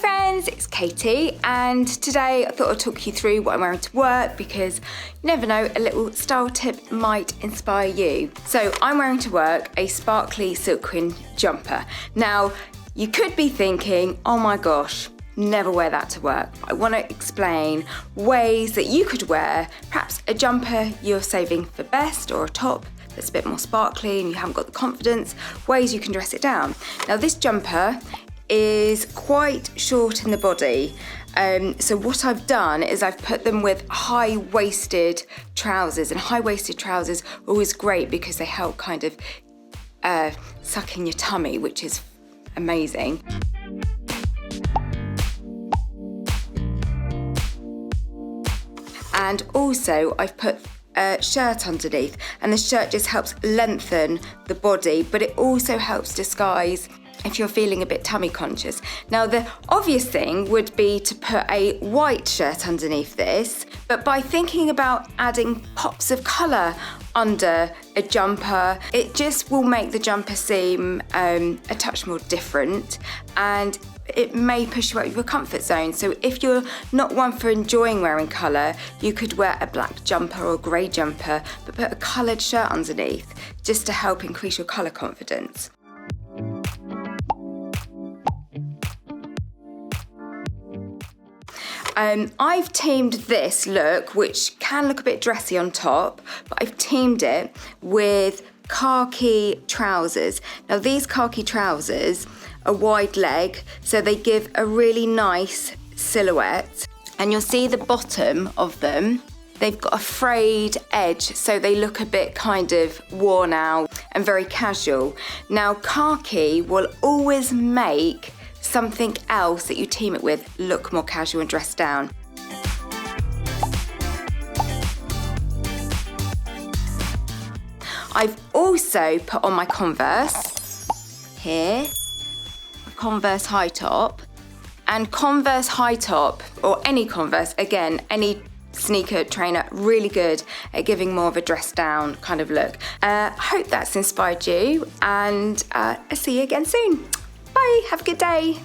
friends, it's Katie, and today I thought I'd talk you through what I'm wearing to work because you never know, a little style tip might inspire you. So I'm wearing to work a sparkly sequin jumper. Now, you could be thinking, oh my gosh, never wear that to work. I want to explain ways that you could wear perhaps a jumper you're saving for best, or a top that's a bit more sparkly and you haven't got the confidence, ways you can dress it down. Now this jumper is quite short in the body, so what I've done is I've put them with high-waisted trousers, and high-waisted trousers are always great because they help kind of suck in your tummy, which is amazing. And also I've put a shirt underneath, and the shirt just helps lengthen the body, but it also helps disguise if you're feeling a bit tummy conscious. Now the obvious thing would be to put a white shirt underneath this, but by thinking about adding pops of colour under a jumper, it just will make the jumper seem a touch more different, and it may push you out of your comfort zone. So if you're not one for enjoying wearing colour, you could wear a black jumper or grey jumper, but put a coloured shirt underneath just to help increase your colour confidence. I've teamed this look, which can look a bit dressy on top, but I've teamed it with khaki trousers. Now these khaki trousers are wide leg, so they give a really nice silhouette, and you'll see the bottom of them, they've got a frayed edge, so they look a bit kind of worn out and very casual. Now khaki will always make something else that you team it with look more casual and dressed down. I've also put on my Converse here, Converse high top, and Converse high top, or any Converse, again, any sneaker trainer, really good at giving more of a dressed down kind of look. Hope that's inspired you, and I'll see you again soon. Bye, have a good day.